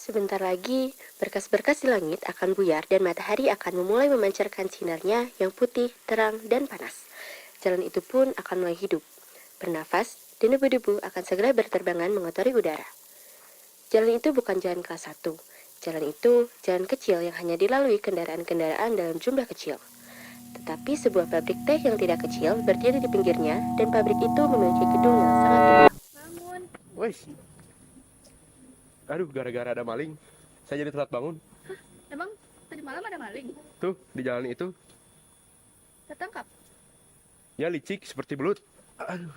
Sebentar lagi, berkas-berkas di langit akan buyar dan matahari akan memulai memancarkan sinarnya yang putih, terang, dan panas. Jalan itu pun akan mulai hidup, bernafas, dan debu-debu akan segera berterbangan mengotori udara. Jalan itu bukan jalan kelas 1. Jalan itu jalan kecil yang hanya dilalui kendaraan-kendaraan dalam jumlah kecil. Tetapi sebuah pabrik teh yang tidak kecil berdiri di pinggirnya dan pabrik itu memiliki gedung yang sangat tinggi. Bangun. Woi, aduh gara-gara ada maling. Saya jadi telat bangun. Emang tadi malam ada maling? Tuh, di jalan itu. Tertangkap? Ya licik seperti belut. Aduh.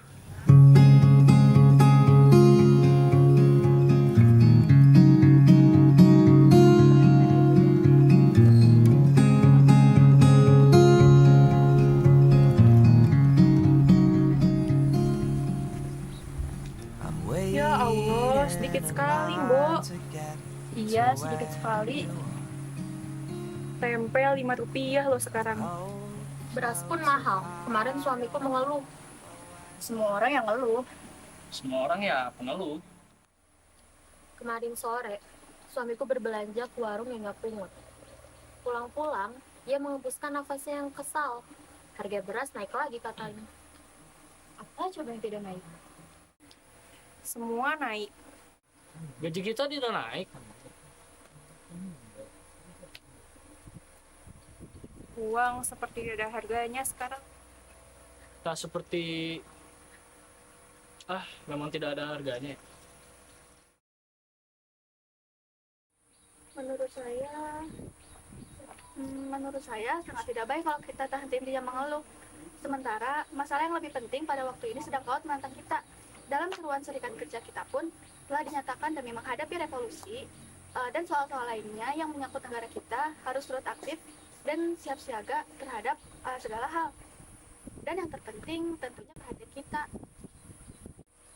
Ya Allah, sedikit sekali, Mbok. Iya, sedikit sekali. Tempe Rp5 loh sekarang. Beras pun mahal. Kemarin suamiku mengeluh. Semua orang yang ngeluh. Semua orang ya pengeluh. Kemarin sore, suamiku berbelanja ke warung yang gak pungut. Pulang-pulang, dia mengembuskan nafasnya yang kesal. Harga beras naik lagi katanya. Apa coba yang tidak naik? Semua naik. Gaji kita tidak naik. Uang seperti tidak ada harganya sekarang. Tak seperti memang tidak ada harganya. Menurut saya sangat tidak baik kalau kita tahan dia mengeluh. Sementara masalah yang lebih penting pada waktu ini sedang kaut menantang kita. Dalam seruan serikat kerja kita pun telah dinyatakan demi menghadapi revolusi dan soal-soal lainnya yang menyangkut negara kita harus turut aktif dan siap siaga terhadap segala hal. Dan yang terpenting tentunya perhatian kita.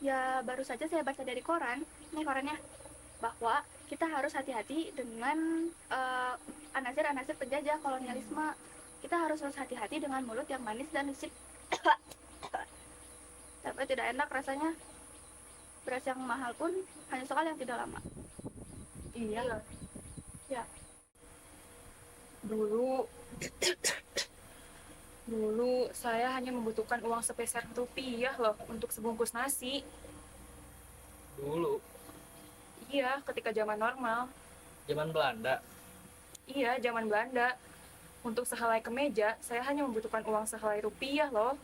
Ya baru saja saya baca dari koran, nih korannya, bahwa kita harus hati-hati dengan anasir-anasir penjajah kolonialisme. Kita harus hati-hati dengan mulut yang manis dan licik. Tapi tidak enak rasanya. Beras yang mahal pun hanya sekali yang tidak lama. Iya. Ya. Dulu saya hanya membutuhkan uang sepeser rupiah loh untuk sebungkus nasi. Dulu, Iya, ketika zaman normal. zaman Belanda. Iya, zaman Belanda. Untuk sehelai kemeja, saya hanya membutuhkan uang sehelai rupiah loh.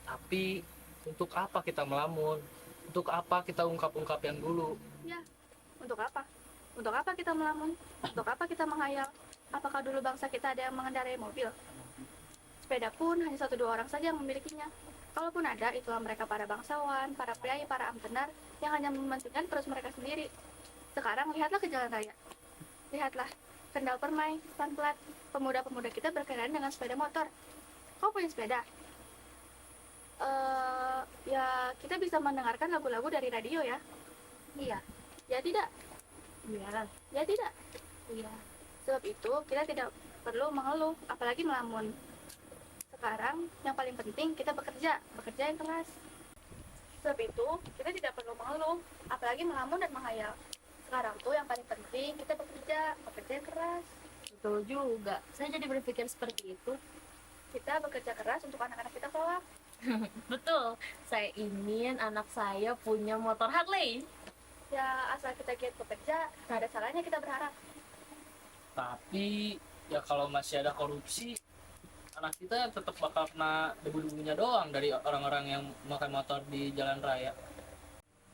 Tapi untuk apa kita melamun? Untuk apa kita ungkap-ungkap yang dulu? Ya. Untuk apa? Untuk apa kita melamun? Untuk apa kita menghayal? Apakah dulu bangsa kita ada yang mengendarai mobil? Sepeda pun hanya 1-2 orang saja yang memilikinya. Kalaupun ada, itulah mereka para bangsawan, para priai, para amtenar yang hanya mementingkan perut mereka sendiri. Sekarang lihatlah ke jalan raya. Lihatlah, kendal permai, plat, pemuda-pemuda kita berkendaraan dengan sepeda motor. Kau punya sepeda? Ya kita bisa mendengarkan lagu-lagu dari radio ya. Iya. Ya tidak. Iya. Ya tidak. Iya. Sebab itu kita tidak perlu mengeluh, apalagi melamun. Sekarang yang paling penting kita bekerja yang keras. Sebab itu kita tidak perlu mengeluh, apalagi melamun dan menghayal. Sekarang tuh yang paling penting kita bekerja yang keras. Betul juga. Saya jadi berpikir seperti itu. Kita bekerja keras untuk anak-anak kita kelak. Betul. Saya ingin anak saya punya motor Harley. Ya asal kita giat bekerja, tak ada salahnya kita berharap. Tapi ya kalau masih ada korupsi, anak kita tetap bakal kena debu-debunya doang dari orang-orang yang makan motor di jalan raya.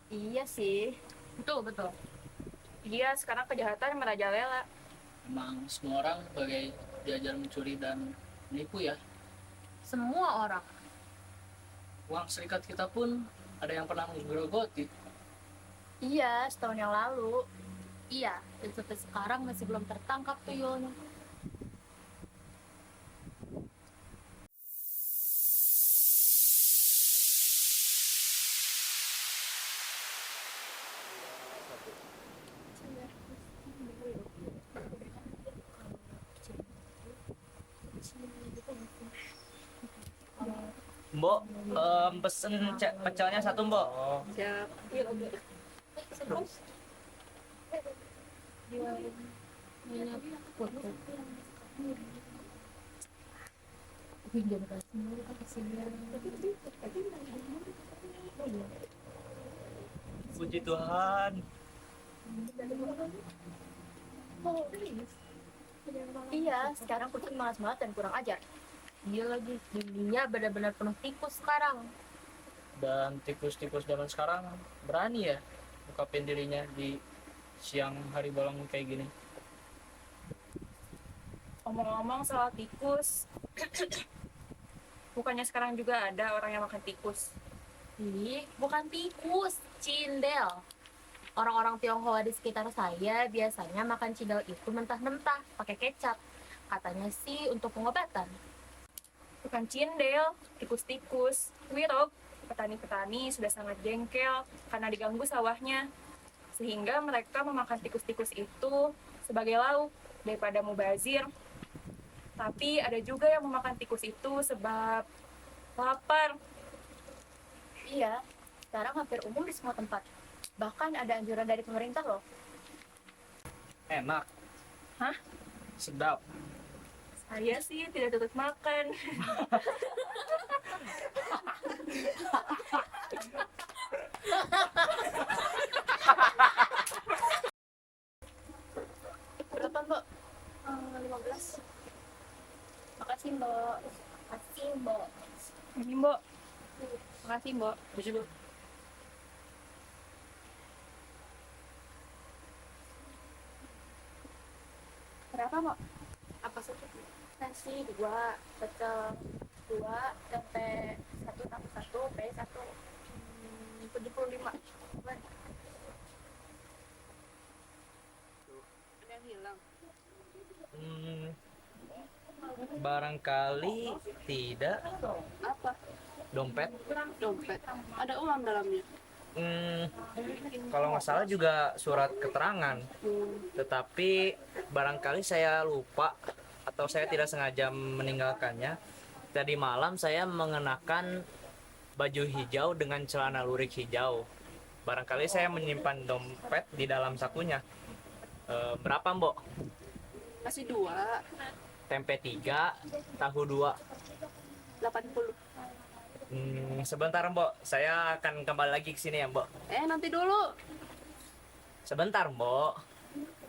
Iya sih. Betul. Iya, sekarang kejahatan merajalela. Emang semua orang sebagai diajar mencuri dan menipu ya. Semua orang. Uang serikat kita pun ada yang pernah menggerogoti. Iya, setahun yang lalu. Iya, dan sampai sekarang masih belum tertangkap tuyulnya. Mbok, pesen pecelnya satu, Mbok. Siap. Banyak foto. Jangan kasih mulu, kasihan. Puji Tuhan. Iya, sekarang kucing malas banget dan kurang ajar. Dia lagi dunia benar-benar penuh tikus sekarang. Dan tikus-tikus zaman sekarang berani ya ungkapin dirinya di siang hari bolong kayak gini. Ngomong-ngomong soal tikus, bukannya sekarang juga ada orang yang makan tikus? Ih, bukan tikus, cindel. Orang-orang Tionghoa di sekitar saya biasanya makan cindel itu mentah-mentah, pakai kecap. Katanya sih untuk pengobatan. Bukan cindel, tikus-tikus. Wirok, petani-petani sudah sangat jengkel karena diganggu sawahnya. Sehingga mereka memakan tikus-tikus itu sebagai lauk daripada mubazir. Tapi ada juga yang memakan tikus itu sebab lapar. Iya, sekarang hampir umum di semua tempat. Bahkan ada anjuran dari pemerintah loh. Enak. Hah? Sedap. Saya sih tidak tutup makan. Berapa, Mbak? 15. Makasih, Mbak. Makasih, Mbak. Ini, Mbok. Makasih, Mbok. Puji Bu. Berapa, Mbak? Apa saja? Nasi 2, pecel 2, tempe 1 tambah 1, P 1. 75. Ada yang hilang. Barangkali tidak. Apa? Dompet. Dompet. Ada uang dalamnya. Kalau nggak salah juga surat keterangan. Tetapi barangkali saya lupa atau saya tidak sengaja meninggalkannya. Tadi malam saya mengenakan baju hijau dengan celana lurik hijau. Barangkali saya menyimpan dompet di dalam sakunya. Berapa, Mbok? Nasi 2, Tempe 3, tahu 2. 80. Sebentar, Mbok. Saya akan kembali lagi ke sini ya, Mbok. Nanti dulu. Sebentar, Mbok.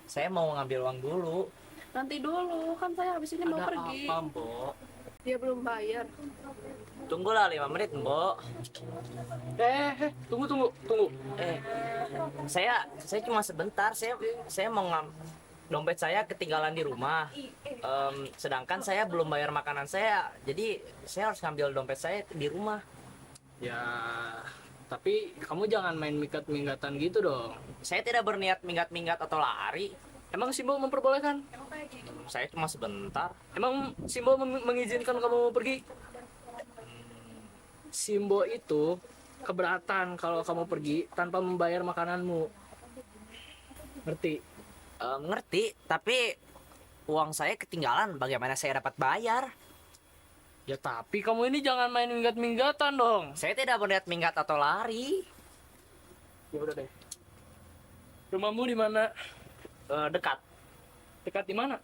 Saya mau ngambil uang dulu. Nanti dulu. Kan saya habis ini mau Ada pergi. apa, Mbok? Dia belum bayar. Tunggulah 5 menit, Mbok. Tunggu. Saya cuma sebentar. Saya mau dompet saya ketinggalan di rumah. Sedangkan saya belum bayar makanan saya. Jadi saya harus ngambil dompet saya di rumah. Ya, tapi kamu jangan main minggat-minggatan gitu dong. Saya tidak berniat minggat-minggat atau lari. Emang Simbo memperbolehkan? Saya cuma sebentar. Emang Simbo mengizinkan kamu pergi? Simbo itu keberatan kalau kamu pergi tanpa membayar makananmu. Ngerti? Ngerti, tapi uang saya ketinggalan. Bagaimana saya dapat bayar? Ya tapi kamu ini jangan main minggat-minggatan dong. Saya tidak berniat minggat atau lari. Ya udah deh. Rumahmu di mana? Dekat. Dekat di mana?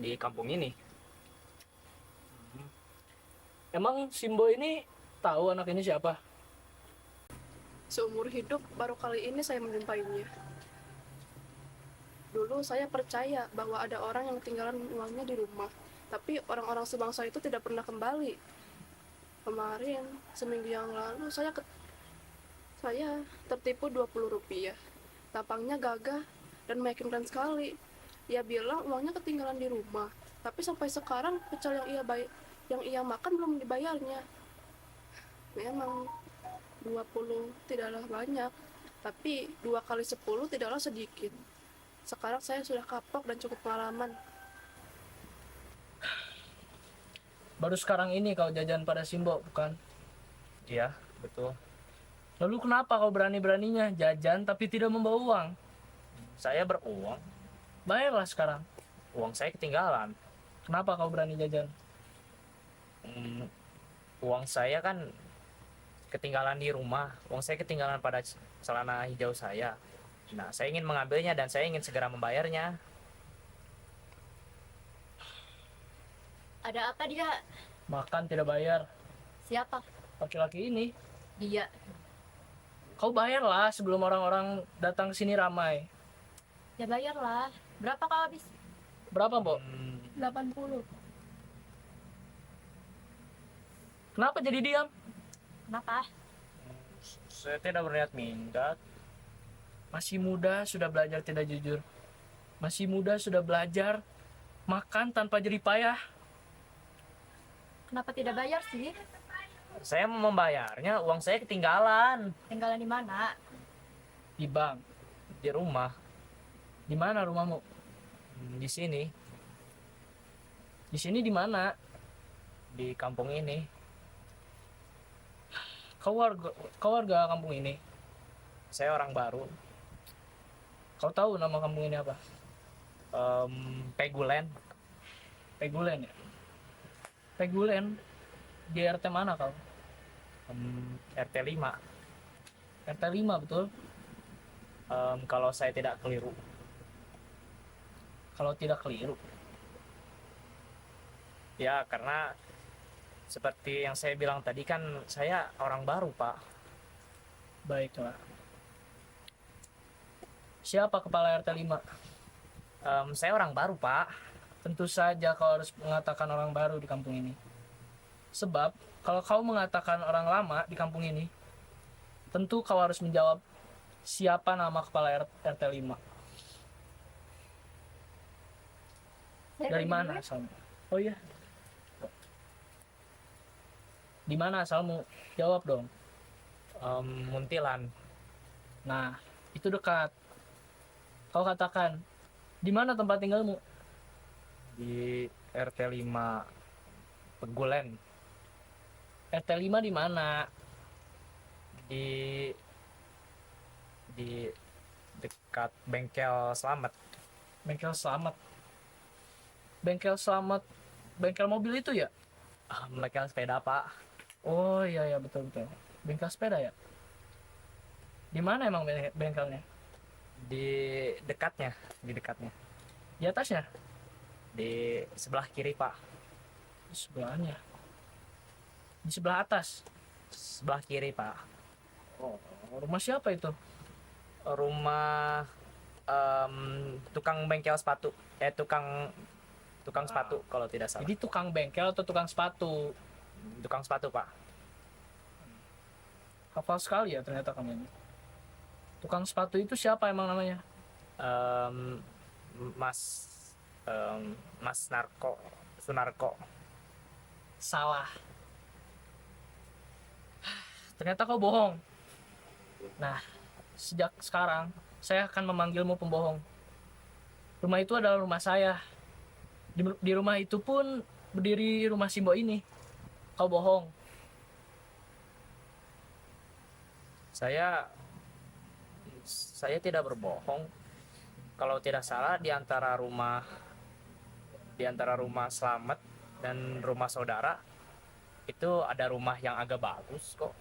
Di kampung ini. Emang Simbo ini tahu anak ini siapa? Seumur hidup baru kali ini saya menjumpainya. Dulu saya percaya bahwa ada orang yang ketinggalan uangnya di rumah, tapi orang-orang sebangsa itu tidak pernah kembali. Kemarin, seminggu yang lalu, saya tertipu 20 rupiah. Tampangnya gagah dan meyakinkan sekali. Dia bilang uangnya ketinggalan di rumah, tapi sampai sekarang pecel yang ia makan belum dibayarnya. Memang 20 tidaklah banyak, tapi 2 kali 10 tidaklah sedikit. Sekarang saya sudah kapok dan cukup pengalaman. Baru sekarang ini kau jajan pada Simbo, bukan? Iya, betul. Lalu kenapa kau berani-beraninya jajan tapi tidak membawa uang? Saya beruang. Bayarlah sekarang. Uang saya ketinggalan. Kenapa kau berani jajan? Uang saya kan ketinggalan di rumah. Uang saya ketinggalan pada celana hijau saya. Nah, saya ingin mengambilnya dan saya ingin segera membayarnya. Ada apa dia? Makan tidak bayar. Siapa? Laki-laki ini. Dia. Kau bayarlah sebelum orang-orang datang ke sini ramai. Ya bayarlah. Berapa kau habis? Berapa, Mbok? 80. Kenapa jadi diam? Kenapa? Saya tidak berniat mindat. Masih muda sudah belajar tidak jujur. Masih muda sudah belajar makan tanpa jerih payah. Kenapa tidak bayar sih? Saya mau membayarnya, uang saya ketinggalan Tinggalan di mana? Di bank. di rumah. Di mana rumahmu? Di sini, Di sini di mana? di kampung ini. Kau warga kampung ini. Saya orang baru. Kau tahu nama kampung ini apa? Pegulen. Pegulen ya? Pegulen. Di RT mana kau? RT 5. RT 5 betul? Kalau saya tidak keliru. Kalau tidak keliru. Ya, karena seperti yang saya bilang tadi kan saya orang baru, Pak. Baiklah. Siapa kepala RT 5? Saya orang baru, Pak. Tentu saja kau harus mengatakan orang baru di kampung ini. Sebab kalau kau mengatakan orang lama di kampung ini, tentu kau harus menjawab siapa nama kepala RT 5. Dari mana asalmu? Oh iya. Di mana asalmu? Jawab dong. Muntilan. Nah, itu dekat. Kau katakan, di mana tempat tinggalmu? Di RT 5 Pegulen. RT 5 di mana? Di dekat bengkel Selamat. Bengkel Selamat. Bengkel Selamat. Bengkel mobil itu ya? Bengkel sepeda, Pak. Oh iya ya betul betul. Bengkel sepeda ya? Di mana emang bengkelnya? Di dekatnya. Di atasnya? Di sebelah kiri, Pak. Di sebelahnya. Di sebelah atas. Sebelah kiri, Pak. Oh, rumah siapa itu? Rumah tukang bengkel sepatu. Tukang sepatu kalau tidak salah. Jadi tukang bengkel atau tukang sepatu? Tukang sepatu, Pak. Hafal sekali ya ternyata kamu ini. Tukang sepatu itu siapa emang namanya? Em, Mas Sunarko. Salah. Ternyata kau bohong. Nah, sejak sekarang saya akan memanggilmu pembohong. Rumah itu adalah rumah saya. Di rumah itu pun berdiri rumah Simbo ini. Kau bohong. Saya tidak berbohong. Kalau tidak salah di antara rumah Slamet dan rumah saudara itu ada rumah yang agak bagus kok.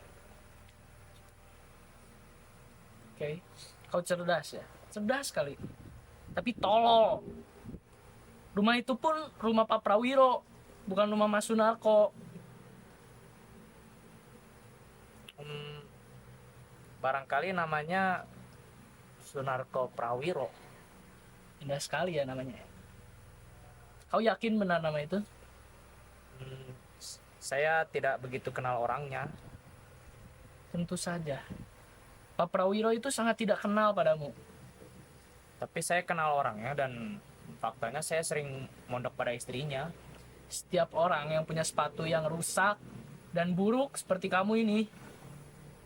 Oke. Kau cerdas ya? Cerdas sekali. Tapi tolol. Rumah itu pun rumah Pak Prawiro, bukan rumah Mas Sunarko. Barangkali namanya Sunarko Prawiro. Indah sekali ya namanya. Kau yakin benar nama itu? Saya tidak begitu kenal orangnya. Tentu saja. Pak Prawiro itu sangat tidak kenal padamu. Tapi saya kenal orangnya dan faktanya saya sering mondok pada istrinya. Setiap orang yang punya sepatu yang rusak dan buruk seperti kamu ini,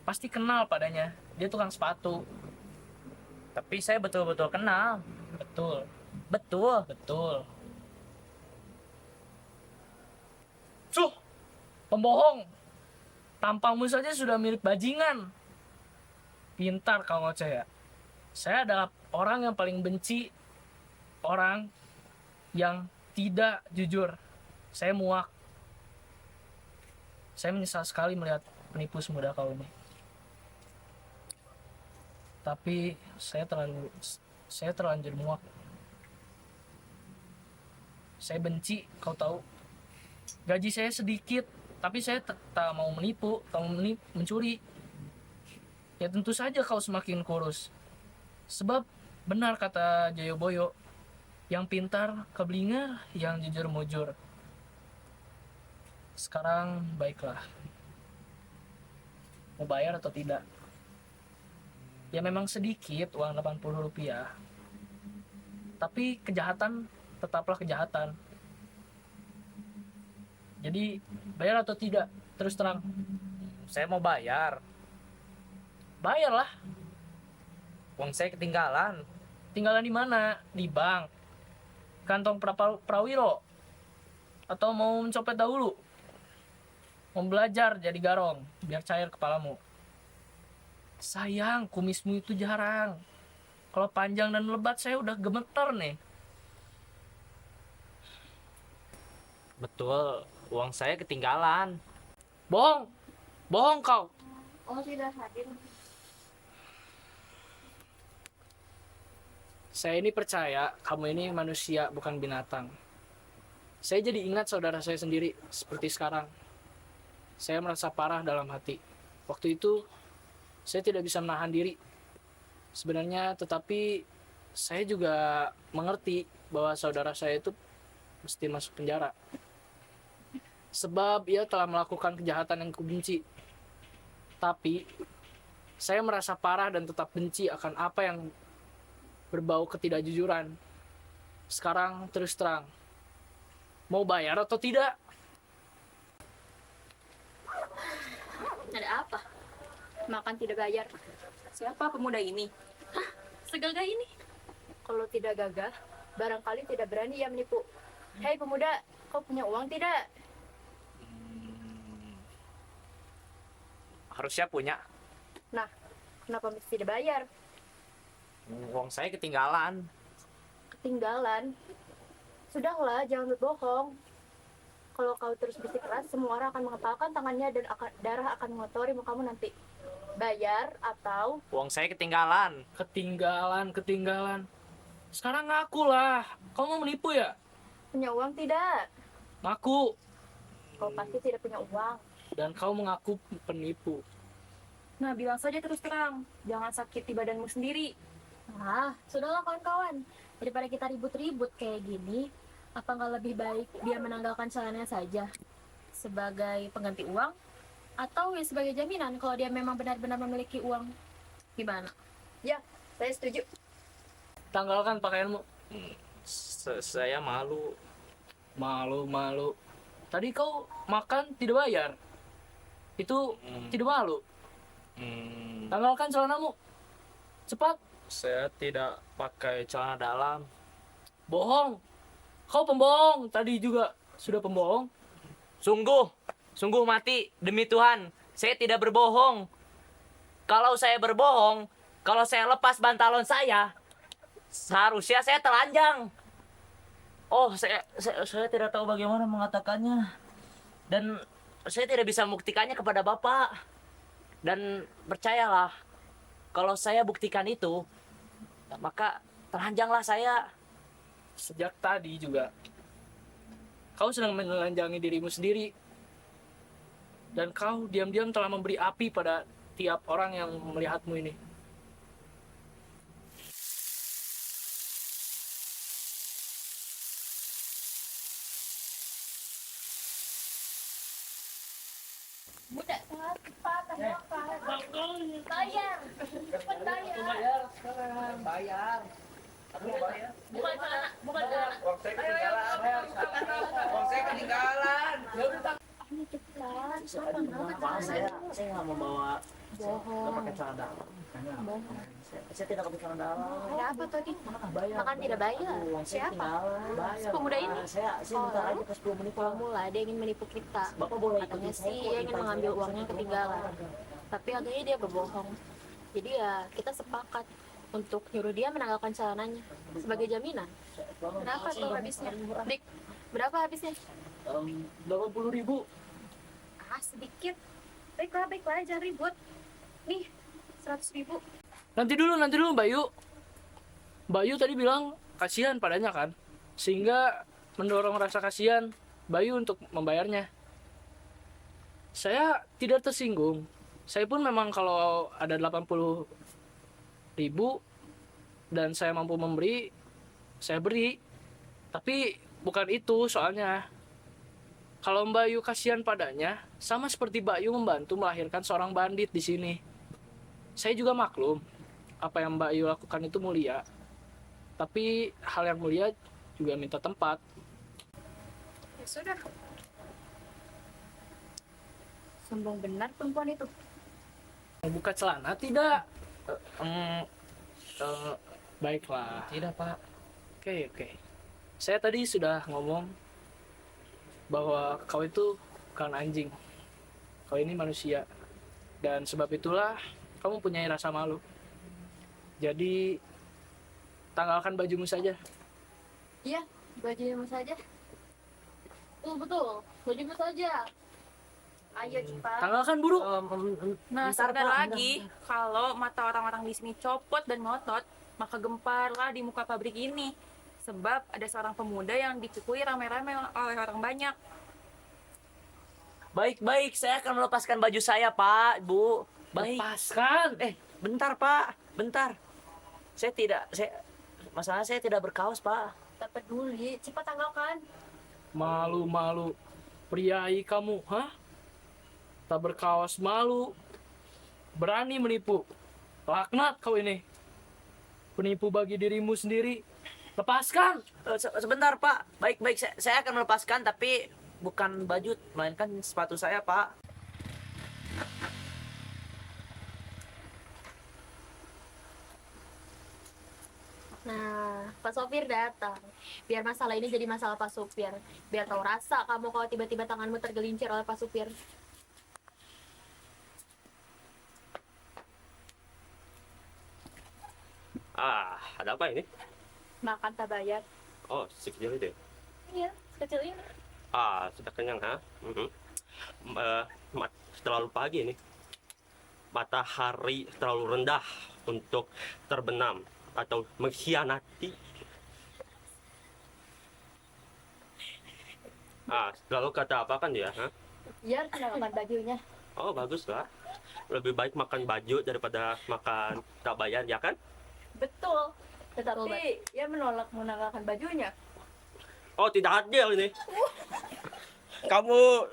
pasti kenal padanya. Dia tukang sepatu. Tapi saya betul-betul kenal. Betul, Betul. betul. Cuh, pembohong. Tampangmu saja sudah mirip bajingan. Pintar kau ngoceh ya. Saya adalah orang yang paling benci orang yang tidak jujur. Saya muak. Saya menyesal sekali melihat penipu semudah kau ini. Tapi saya terlanjur muak. Saya benci, kau tahu. Gaji saya sedikit, tapi saya tak mau menipu, tak mau mencuri. Ya tentu saja kau semakin kurus. Sebab benar kata Jayoboyo, yang pintar keblinger, yang jujur mujur. Sekarang baiklah. Mau bayar atau tidak? Ya memang sedikit uang 80 rupiah. Tapi kejahatan tetaplah kejahatan. Jadi bayar atau tidak? Terus terang. Saya mau bayar. Bayarlah. Uang saya ketinggalan. Tinggalan di mana? Di bank. Kantong Prawiro. Atau mau mencopet dahulu? Mau belajar jadi garong biar cair kepalamu. Sayang, kumismu itu jarang. Kalau panjang dan lebat saya udah gemeter nih. Betul, uang saya ketinggalan. Bohong. Bohong kau. Oh, tidak hadir. Saya ini percaya kamu ini manusia bukan binatang. Saya jadi ingat saudara saya sendiri seperti sekarang. Saya merasa parah dalam hati. Waktu itu saya tidak bisa menahan diri. Sebenarnya tetapi saya juga mengerti bahwa saudara saya itu mesti masuk penjara. Sebab ia telah melakukan kejahatan yang kubenci. Tapi saya merasa parah dan tetap benci akan apa yang berbau ketidakjujuran. Sekarang terus terang, mau bayar atau tidak? Ada apa? Makan tidak bayar. Siapa pemuda ini? Segagah ini. Kalau tidak gagah, barangkali tidak berani ia menipu. Hei pemuda, kau punya uang tidak? Harusnya punya. Nah, kenapa mesti tidak bayar? Uang saya ketinggalan. Ketinggalan. Sudahlah, jangan berbohong. Kalau kau terus bersikeras, semua orang akan mengepalkan tangannya dan darah akan mengotori mukamu nanti. Bayar atau... Uang saya ketinggalan. Ketinggalan. Sekarang ngaku lah. Kau mau menipu ya? Punya uang tidak? Ngaku. Kau pasti tidak punya uang. Dan kau mengaku penipu. Nah, bilang saja terus terang. Jangan sakiti badanmu sendiri. Ah, sudahlah kawan-kawan. Daripada kita ribut-ribut kayak gini, apa nggak lebih baik dia menanggalkan celananya saja sebagai pengganti uang, atau ya sebagai jaminan kalau dia memang benar-benar memiliki uang? Gimana? Ya, saya setuju. Tanggalkan pakaianmu. Saya malu. Malu. Tadi kau makan tidak bayar. Itu tidak malu. Tanggalkan celanamu. Cepat. Saya tidak pakai celana dalam. Bohong. Kau pembohong. Tadi juga sudah pembohong. Sungguh mati demi Tuhan. Saya tidak berbohong. Kalau saya berbohong, kalau saya lepas bantalon saya, seharusnya saya telanjang. Oh, saya tidak tahu bagaimana mengatakannya. Dan saya tidak bisa membuktikannya kepada Bapak. Dan percayalah, kalau saya buktikan itu, maka telanjanglah saya. Sejak tadi juga kau sedang menelanjangi dirimu sendiri. Dan kau diam-diam telah memberi api pada tiap orang yang melihatmu ini. Budak, cepat, bayar. Cepat bayar. Bayar sekarang. Bayar. Bukan celana, bukan celana. Uang saya ketinggalan. Cepat, Maaf, saya nggak mau bawa. Nggak pakai celana dalam. Saya tidak pakai celana dalam. Ada apa tadi? Bayar. Makan tidak bayar. Uang saya Siapa? ketinggalan. Bayar. Pemuda ini? Saya bentar aja pas 10 menit. Kalau mulai dia ingin menipu kita. Bapak boleh Katanya ikutin saya sih kok, dia ingin di mengambil pantai. uangnya ketinggalan. Tapi agaknya dia berbohong. Jadi ya kita sepakat untuk nyuruh dia menanggalkan celananya sebagai jaminan. Berapa tuh habisnya? Dik, berapa habisnya? 80.000. Ah, sedikit. Baiklah, jangan ribut. Nih, 100.000. Nanti dulu Bayu. Bayu tadi bilang kasihan padanya kan, sehingga mendorong rasa kasihan Bayu untuk membayarnya. Saya tidak tersinggung. Saya pun memang kalau ada 80.000 dan saya mampu memberi, saya beri. Tapi bukan itu soalnya. Kalau Mbak Yu kasihan padanya, sama seperti Mbak Yu membantu melahirkan seorang bandit di sini. Saya juga maklum, apa yang Mbak Yu lakukan itu mulia. Tapi hal yang mulia juga minta tempat. Ya sudah. Sombong benar perempuan itu. Mau buka celana tidak? Baiklah. Tidak, Pak. Oke. Saya tadi sudah ngomong bahwa kau itu bukan anjing. Kau ini manusia. Dan sebab itulah kamu punya rasa malu. Jadi tanggalkan bajumu saja. Iya, bajumu saja. Betul, bajumu saja. Ayo cepat. Tanggalkan buru. Nah, Bentar, sebentar Pak, lagi, kalau mata orang-orang di sini copot dan ngotot, maka gemparlah di muka pabrik ini. Sebab ada seorang pemuda yang dicukui rame-rame oleh orang banyak. Baik, saya akan melepaskan baju saya, Pak, Bu. Baik. Lepaskan. Bentar, Pak. Bentar. Masalah saya tidak berkaos, Pak. Tak peduli, cepat tanggalkan. Malu-malu. Priai kamu, hah? Tak berkaos malu. Berani menipu. Laknat kau ini. Penipu bagi dirimu sendiri. Lepaskan. Sebentar, Pak. Baik, saya akan melepaskan, tapi bukan baju, melainkan sepatu saya, Pak. Nah, Pak Sopir datang. Biar masalah ini jadi masalah Pak Sopir. Biar tahu rasa kamu kalau tiba-tiba tanganmu tergelincir oleh Pak Sopir. Ada apa ini? Makan tak bayar. Oh, sekecil itu. Iya, kecil ini. Sudah kenyang, ha? Terlalu pagi ini. Matahari terlalu rendah untuk terbenam atau mengkhianati. Lalu kata apa kan dia, ha? Biar kenalkan bajunya. Oh, bagus lah. Lebih baik makan baju daripada makan tak bayar, ya kan? Betul. Tetapi ia menolak menanggalkan bajunya. Oh, tidak adil ini. Kamu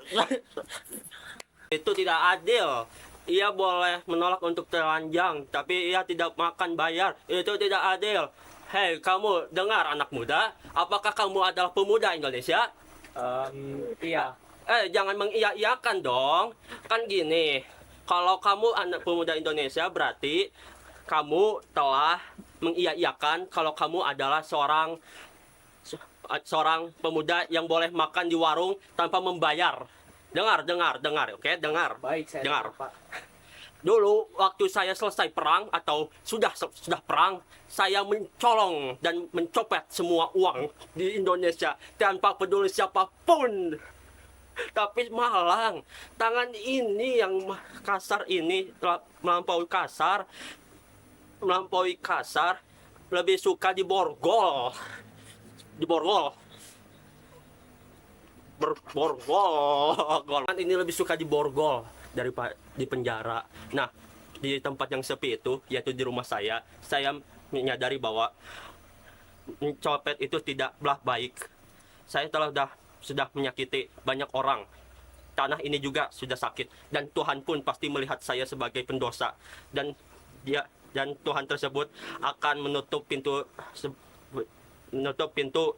itu tidak adil. Ia boleh menolak untuk telanjang, tapi ia tidak makan bayar. Itu tidak adil. Hei, kamu dengar anak muda? Apakah kamu adalah pemuda Indonesia? Iya. Jangan mengiya-iyakan dong. Kan gini, kalau kamu anak pemuda Indonesia berarti kamu telah mengiya-iyakan kalau kamu adalah seorang pemuda yang boleh makan di warung tanpa membayar. Dengar, oke? Dengar. Baik, saya dengar. Pak. Dulu waktu saya selesai perang atau sudah perang, saya mencolong dan mencopet semua uang di Indonesia tanpa peduli siapapun. Tapi malang, tangan ini yang kasar ini melampaui kasar, lebih suka diborgol. Ini lebih suka diborgol daripada di penjara. Nah, di tempat yang sepi itu, yaitu di rumah saya menyadari bahwa mencopet itu tidaklah baik. Saya sudah menyakiti banyak orang. Tanah ini juga sudah sakit, dan Tuhan pun pasti melihat saya sebagai pendosa, dan Tuhan tersebut akan menutup pintu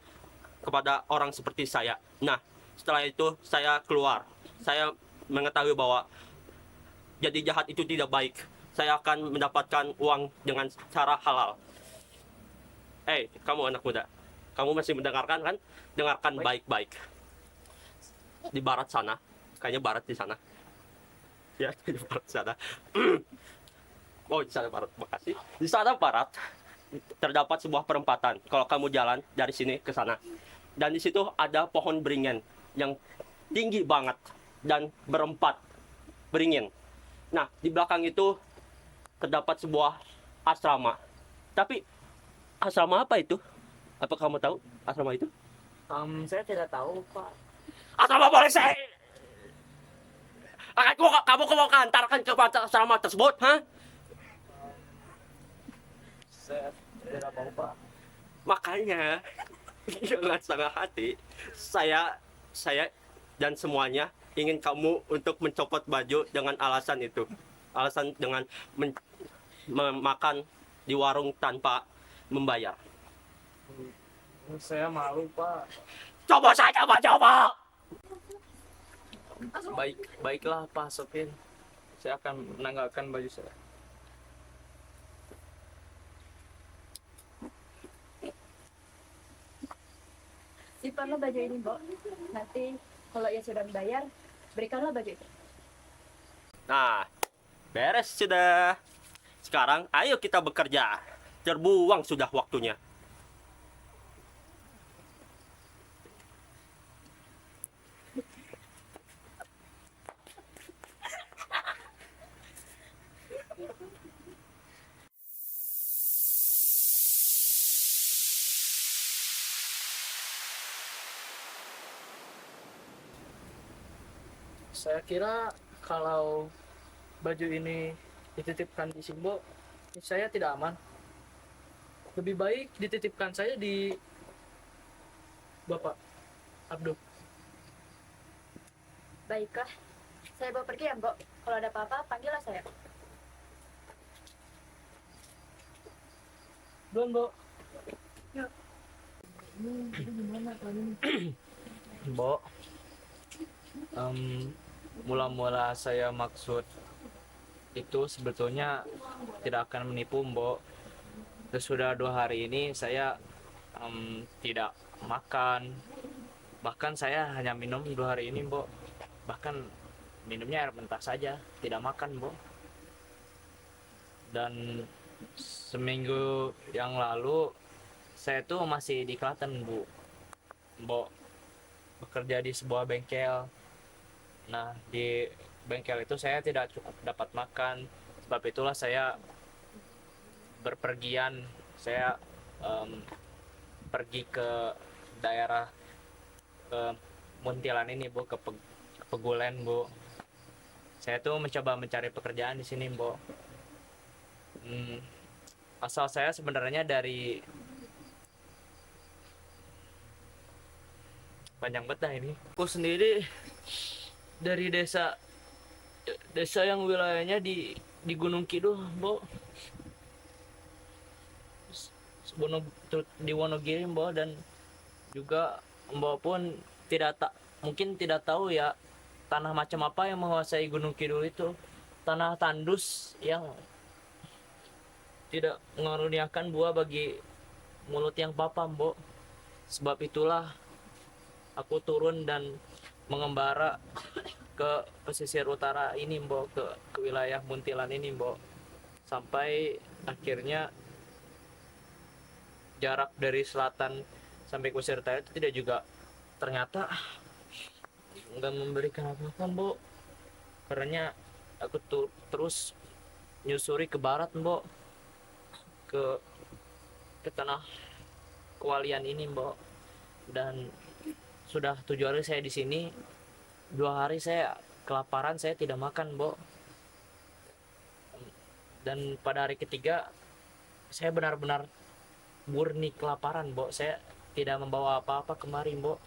kepada orang seperti saya. Nah, setelah itu saya keluar. Saya mengetahui bahwa jadi jahat itu tidak baik. Saya akan mendapatkan uang dengan cara halal. Kamu anak muda. Kamu masih mendengarkan kan? Dengarkan baik-baik. Di barat sana. Kayaknya barat di sana. Ya, di barat sana. Oh, di sana barat. Makasih. Di sana barat terdapat sebuah perempatan. Kalau kamu jalan dari sini ke sana. Dan di situ ada pohon beringin yang tinggi banget dan berempat beringin. Nah, di belakang itu terdapat sebuah asrama. Tapi asrama apa itu? Apa kamu tahu asrama itu? Saya tidak tahu, Pak. Asrama boleh saya. Kamu mau antarkan ke asrama tersebut, ha? Saya tidak mau, Pak. Makanya dengan setengah hati saya dan semuanya ingin kamu untuk mencopot baju dengan alasan itu. Alasan dengan makan di warung tanpa membayar. Saya malu, Pak. Coba saja, Pak, coba. Baiklah, Pak Sopir. Saya akan menanggalkan baju saya. Simpanlah baju ini, Mbok. Nanti kalau ia sudah membayar, berikanlah baju itu. Nah, beres sudah. Sekarang ayo kita bekerja. Terbuang sudah waktunya. Saya kira kalau baju ini dititipkan di Simbo, saya tidak aman. Lebih baik dititipkan saya di Bapak Abdul. Baiklah, saya bawa pergi ya, Mbok. Kalau ada apa-apa, panggillah saya. Don, Bo. Mbok, mula-mula saya maksud itu sebetulnya tidak akan menipu, Mbok. Sudah 2 hari ini saya tidak makan. Bahkan saya hanya minum 2 hari ini, Mbok. Bahkan minumnya air mentah saja, tidak makan, Mbok. Dan seminggu yang lalu saya tuh masih di Klaten, Bu. Mbok, bekerja di sebuah bengkel. Nah, di bengkel itu saya tidak cukup dapat makan. Sebab itulah saya berpergian. Saya pergi ke daerah Muntilan ini, Bu, ke Pegulen, Bu. Saya tuh mencoba mencari pekerjaan di sini, Bu. Asal saya sebenarnya dari panjang betah ini. Aku sendiri dari desa yang wilayahnya di Gunung Kidul, Bo. Di Wonogiri, Bo, dan juga Mbok pun mungkin tidak tahu ya tanah macam apa yang menguasai Gunung Kidul itu. Tanah tandus yang tidak mengaruniakan buah bagi mulut yang papam, Mbok. Sebab itulah aku turun dan mengembara ke pesisir utara ini, Mbok, ke wilayah Muntilan ini, Mbok. Sampai akhirnya jarak dari selatan sampai ke pesisir utara itu tidak juga ternyata nggak memberikan apa-apa, Mbok. Karena aku tuh terus nyusuri ke barat, Mbok, ke tanah kewalian ini, Mbok. Dan sudah 7 hari saya di sini. 2 hari saya kelaparan, saya tidak makan, Mbok. Dan pada hari ketiga saya benar-benar murni kelaparan, Mbok. Saya tidak membawa apa-apa kemari, Mbok.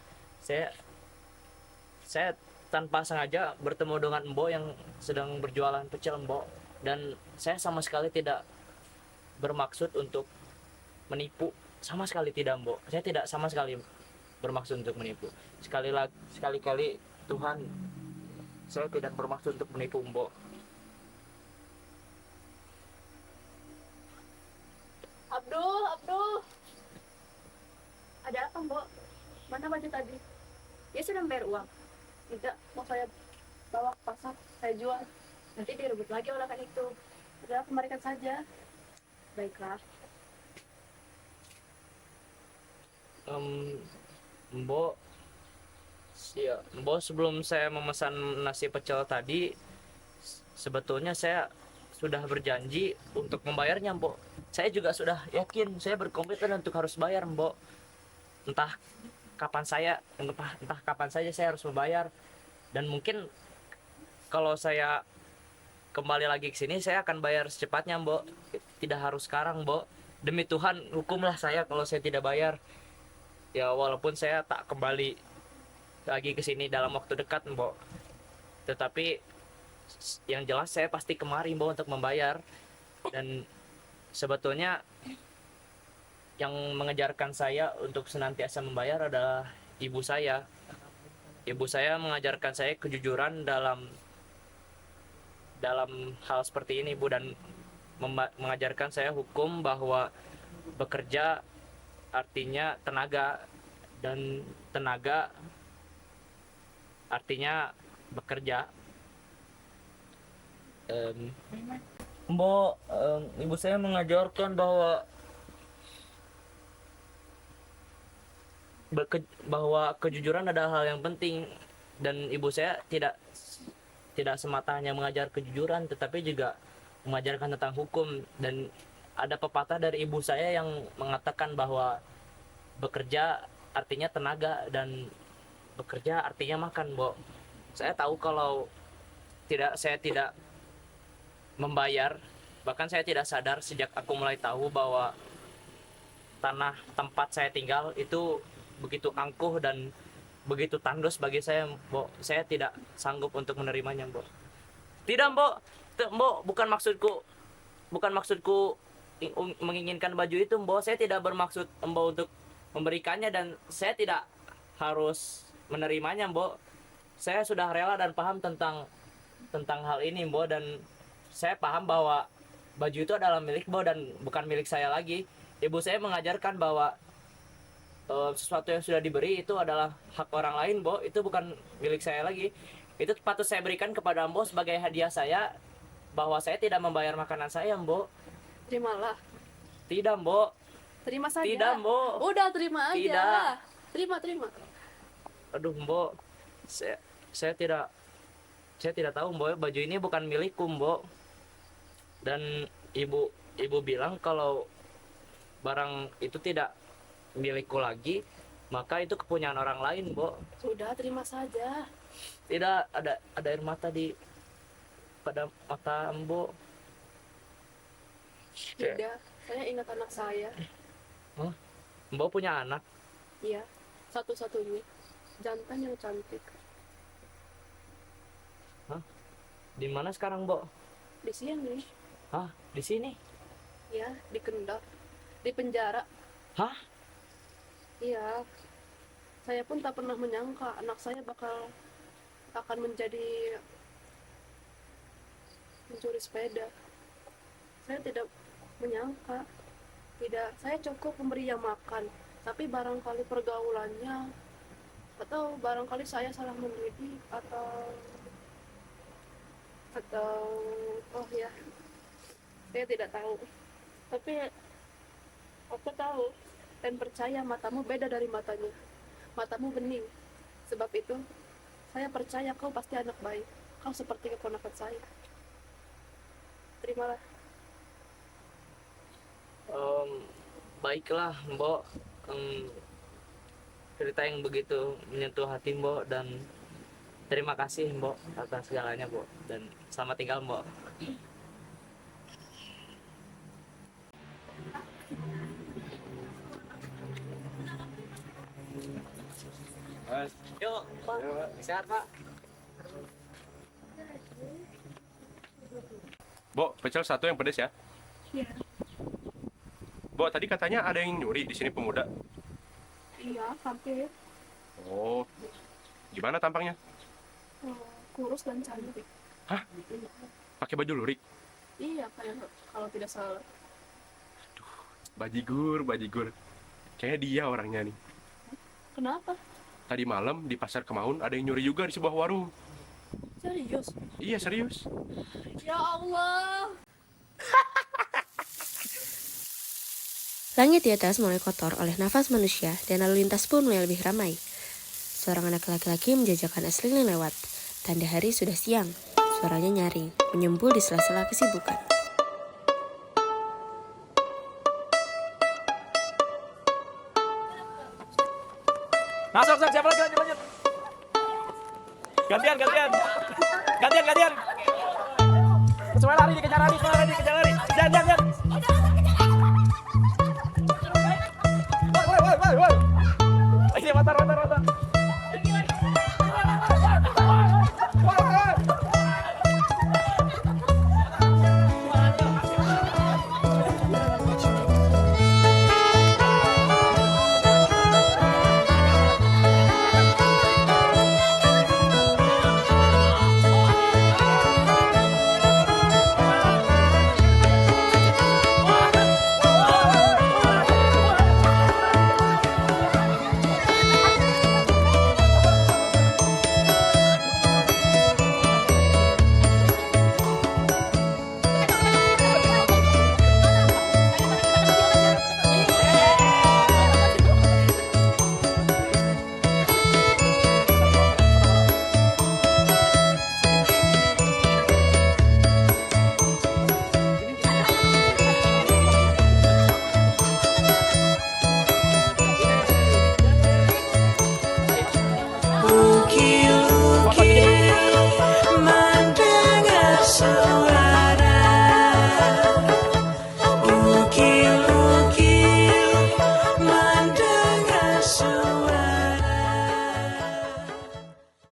Saya tanpa sengaja bertemu dengan Mbok yang sedang berjualan pecel, Mbok. Dan saya sama sekali tidak bermaksud untuk menipu, sama sekali tidak, Mbok. Saya tidak sama sekali bermaksud untuk menipu. Sekali-kali Tuhan, saya tidak bermaksud untuk menipu, Mbok. Abdul. Ada apa, Mbok? Mana baju tadi? Dia sudah membayar uang. Tidak, mau saya bawa ke pasar, saya jual. Nanti direbut lagi oleh kan itu. Udah, kembalikan saja. Baiklah. Mbok, ya, Mbok, sebelum saya memesan nasi pecel tadi, sebetulnya saya sudah berjanji untuk membayarnya, Mbok. Saya juga sudah yakin, saya berkomitmen untuk harus bayar, Mbok. Entah entah kapan saja saya harus membayar. Dan mungkin kalau saya kembali lagi ke sini, saya akan bayar secepatnya, Mbok. Tidak harus sekarang, Mbok. Demi Tuhan, hukumlah saya kalau saya tidak bayar. Ya, walaupun saya tak kembali lagi ke sini dalam waktu dekat, Mbok. Tetapi yang jelas saya pasti kemari, Mbok, untuk membayar. Dan sebetulnya yang mengajarkan saya untuk senantiasa membayar adalah ibu saya. Ibu saya mengajarkan saya kejujuran dalam hal seperti ini, Bu, dan mengajarkan saya hukum bahwa bekerja artinya tenaga, dan tenaga artinya bekerja. Mbok, ibu saya mengajarkan bahwa kejujuran adalah hal yang penting, dan ibu saya tidak semata hanya mengajar kejujuran, tetapi juga mengajarkan tentang hukum. Dan ada pepatah dari ibu saya yang mengatakan bahwa bekerja artinya tenaga dan bekerja artinya makan, Mbok. Saya tahu kalau saya tidak membayar, bahkan saya tidak sadar sejak aku mulai tahu bahwa tanah tempat saya tinggal itu begitu angkuh dan begitu tandus bagi saya, Mbok. Saya tidak sanggup untuk menerimanya, Mbok. Tidak, Mbok. Mbok, bukan maksudku menginginkan baju itu, Mbok. Saya tidak bermaksud Mbok untuk memberikannya, dan saya tidak harus menerimanya, Mbok. Saya sudah rela dan paham tentang hal ini, Mbok, dan saya paham bahwa baju itu adalah milik Mbok dan bukan milik saya lagi. Ibu saya mengajarkan bahwa sesuatu yang sudah diberi itu adalah hak orang lain, Mbok. Itu bukan milik saya lagi. Itu patut saya berikan kepada Mbok sebagai hadiah saya, bahwa saya tidak membayar makanan saya, Mbok. Terimalah. Tidak, Mbok. Terima saja. Tidak, Mbok. Udah, terima aja. Tidak. Terima. Aduh, Mbok. Saya tidak tahu, Mbok. Baju ini bukan milikku, Mbok. Dan ibu bilang kalau barang itu tidak milikku lagi, maka itu kepunyaan orang lain, Mbok. Sudah, terima saja. Tidak, ada air mata pada mata Mbok. Tidak, saya ingat anak saya. Hah? Mbok punya anak? Iya, satu-satunya. Jantan yang cantik. Hah? Di mana sekarang, Mbok? Di sini. Hah? Di sini? Ya, di Kendal. Di penjara. Hah? Iya. Saya pun tak pernah menyangka anak saya akan menjadi mencuri sepeda. Saya tidak menyangka. Tidak, saya cukup memberi yang makan. Tapi barangkali pergaulannya, atau barangkali saya salah mendidik, atau oh ya, saya tidak tahu. Tapi aku tahu dan percaya matamu beda dari matanya. Matamu bening. Sebab itu saya percaya kau pasti anak baik. Kau seperti keponakan saya. Terimalah. Baiklah, Mbok. Cerita yang begitu menyentuh hati, Mbok, dan terima kasih, Mbok, atas segalanya, Mbok, dan selamat tinggal, Mbok. Yuk, Pak. Sehat, Pak. Bo, pecel satu yang pedes ya. Iya. Bo, tadi katanya ada yang nyuri di sini pemuda. Iya, hampir. Oh, gimana tampangnya? Kurus dan cantik. Hah? Pakai baju lurik? Iya, kayak kalau tidak salah. Bajigur. Kayaknya dia orangnya nih. Kenapa? Tadi malam di pasar Kemaun ada yang nyuri juga di sebuah warung. Serius? Iya, serius. Ya Allah. Langit di atas mulai kotor oleh nafas manusia dan lalu lintas pun mulai lebih ramai. Seorang anak laki-laki menjajakan es lilin lewat. Tanda hari sudah siang. Suaranya nyaring, menyembul di sela-sela kesibukan. Masuk, sok. Siapa lagi? Lanjut. Gantian. Semua lari, dikejar lari. Jangan. Woi. Ini motor.